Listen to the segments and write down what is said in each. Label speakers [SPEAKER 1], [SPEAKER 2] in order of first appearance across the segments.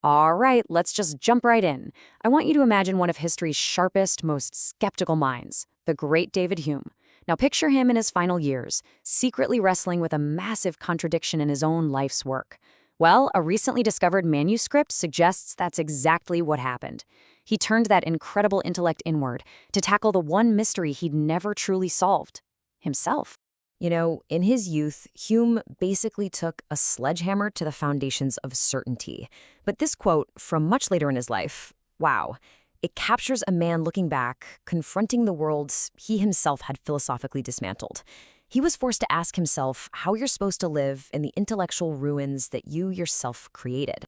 [SPEAKER 1] All right, let's just jump right in. I want you to imagine one of history's sharpest, most skeptical minds, the great David Hume. Now picture him in his final years, secretly wrestling with a massive contradiction in his own life's work. Well, a recently discovered manuscript suggests that's exactly what happened. He turned that incredible intellect inward to tackle the one mystery he'd never truly solved: himself. In his youth, Hume basically took a sledgehammer to the foundations of certainty. But this quote, from much later in his life, wow, it captures a man looking back, confronting the worlds he himself had philosophically dismantled. He was forced to ask himself how you're supposed to live in the intellectual ruins that you yourself created.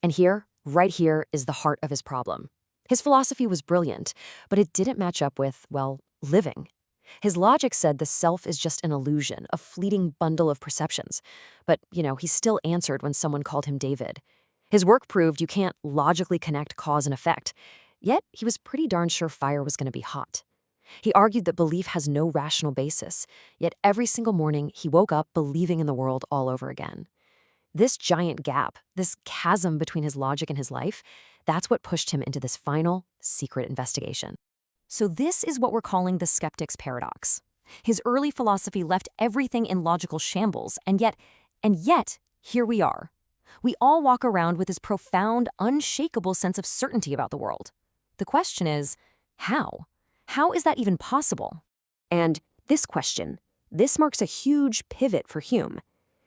[SPEAKER 1] And here, right here, is the heart of his problem. His philosophy was brilliant, but it didn't match up with, well, living. His logic said the self is just an illusion, a fleeting bundle of perceptions. But, he still answered when someone called him David. His work proved you can't logically connect cause and effect. Yet, he was pretty darn sure fire was going to be hot. He argued that belief has no rational basis, yet every single morning he woke up believing in the world all over again. This giant gap, this chasm between his logic and his life, that's what pushed him into this final, secret investigation. So this is what we're calling the skeptic's paradox. His early philosophy left everything in logical shambles, and yet, here we are. We all walk around with this profound, unshakable sense of certainty about the world. The question is, how? How is that even possible? And this question, this marks a huge pivot for Hume.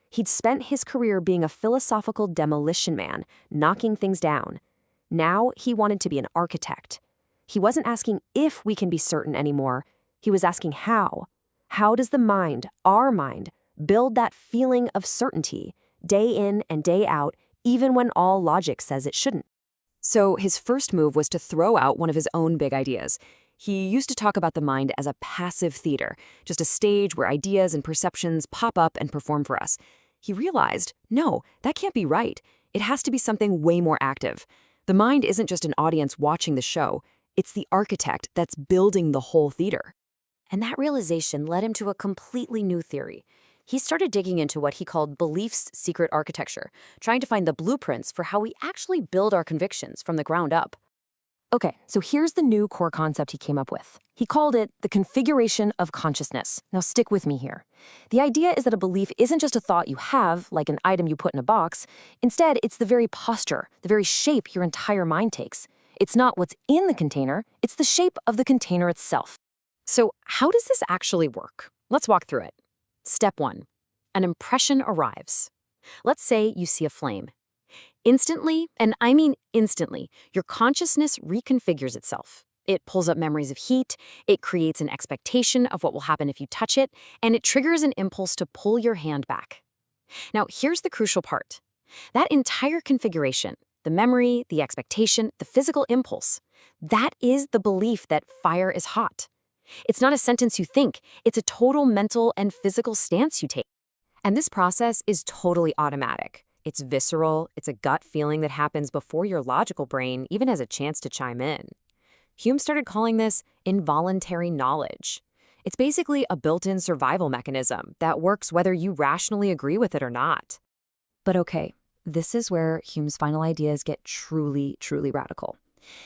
[SPEAKER 1] He'd spent his career being a philosophical demolition man, knocking things down. Now he wanted to be an architect. He wasn't asking if we can be certain anymore. He was asking how. How does the mind, our mind, build that feeling of certainty, day in and day out, even when all logic says it shouldn't? So his first move was to throw out one of his own big ideas. He used to talk about the mind as a passive theater, just a stage where ideas and perceptions pop up and perform for us. He realized, no, that can't be right. It has to be something way more active. The mind isn't just an audience watching the show. It's the architect that's building the whole theater. And that realization led him to a completely new theory. He started digging into what he called belief's secret architecture, trying to find the blueprints for how we actually build our convictions from the ground up. Okay, so here's the new core concept he came up with. He called it the configuration of consciousness. Now stick with me here. The idea is that a belief isn't just a thought you have, like an item you put in a box. Instead, it's the very posture, the very shape your entire mind takes. It's not what's in the container, it's the shape of the container itself. So how does this actually work? Let's walk through it. Step 1. An impression arrives. Let's say you see a flame. Instantly, and I mean instantly, your consciousness reconfigures itself. It pulls up memories of heat, it creates an expectation of what will happen if you touch it, and it triggers an impulse to pull your hand back. Now, here's the crucial part. That entire configuration, the memory, the expectation, the physical impulse, that is the belief that fire is hot. It's not a sentence you think, it's a total mental and physical stance you take. And this process is totally automatic. It's visceral, it's a gut feeling that happens before your logical brain even has a chance to chime in. Hume started calling this involuntary knowledge. It's basically a built-in survival mechanism that works whether you rationally agree with it or not. But okay, this is where Hume's final ideas get truly, truly radical.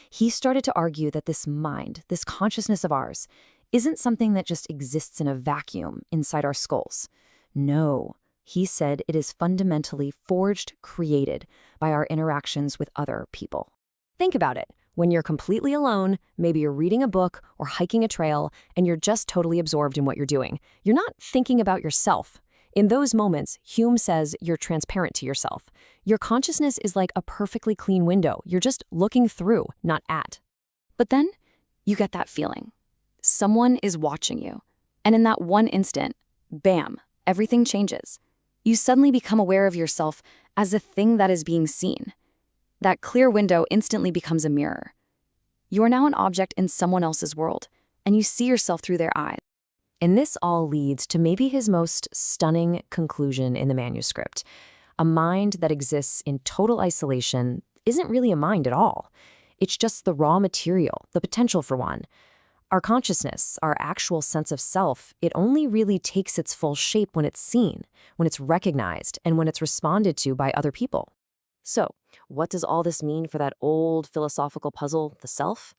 [SPEAKER 1] He started to argue that this mind, this consciousness of ours, isn't something that just exists in a vacuum inside our skulls. No, he said it is fundamentally forged, created by our interactions with other people. Think about it. When you're completely alone, maybe you're reading a book or hiking a trail, and you're just totally absorbed in what you're doing. You're not thinking about yourself. In those moments, Hume says you're transparent to yourself. Your consciousness is like a perfectly clean window. You're just looking through, not at. But then, you get that feeling. Someone is watching you. And in that one instant, bam, everything changes. You suddenly become aware of yourself as a thing that is being seen. That clear window instantly becomes a mirror. You are now an object in someone else's world, and you see yourself through their eyes. And this all leads to maybe his most stunning conclusion in the manuscript. A mind that exists in total isolation isn't really a mind at all. It's just the raw material, the potential for one. Our consciousness, our actual sense of self, it only really takes its full shape when it's seen, when it's recognized, and when it's responded to by other people.
[SPEAKER 2] So, what does all this mean for that old philosophical puzzle, the self?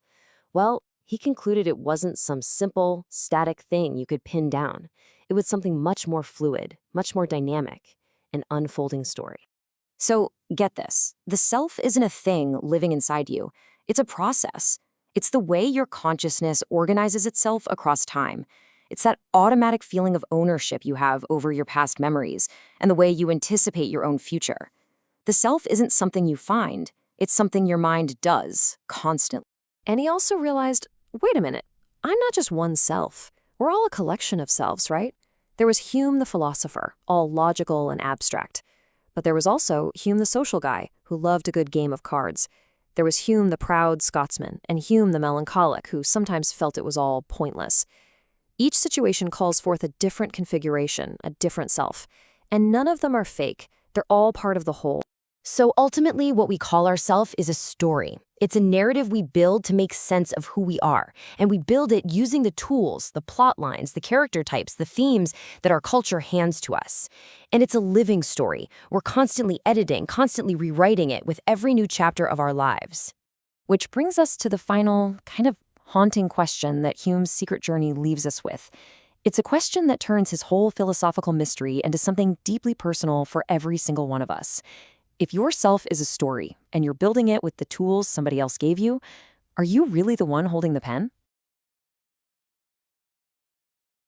[SPEAKER 2] Well, he concluded it wasn't some simple, static thing you could pin down. It was something much more fluid, much more dynamic, an unfolding story.
[SPEAKER 1] So, get this. The self isn't a thing living inside you. It's a process. It's the way your consciousness organizes itself across time. It's that automatic feeling of ownership you have over your past memories and the way you anticipate your own future. The self isn't something you find. It's something your mind does, constantly.
[SPEAKER 2] And he also realized, wait a minute, I'm not just one self. We're all a collection of selves, right? There was Hume the philosopher, all logical and abstract. But there was also Hume the social guy, who loved a good game of cards. There was Hume the proud Scotsman, and Hume the melancholic, who sometimes felt it was all pointless. Each situation calls forth a different configuration, a different self. And none of them are fake. They're all part of the whole.
[SPEAKER 1] So ultimately, what we call ourself is a story. It's a narrative we build to make sense of who we are. And we build it using the tools, the plot lines, the character types, the themes that our culture hands to us. And it's a living story. We're constantly editing, constantly rewriting it with every new chapter of our lives. Which brings us to the final, kind of haunting question that Hume's secret journey leaves us with. It's a question that turns his whole philosophical mystery into something deeply personal for every single one of us. If your self is a story and you're building it with the tools somebody else gave you, are you really the one holding the pen?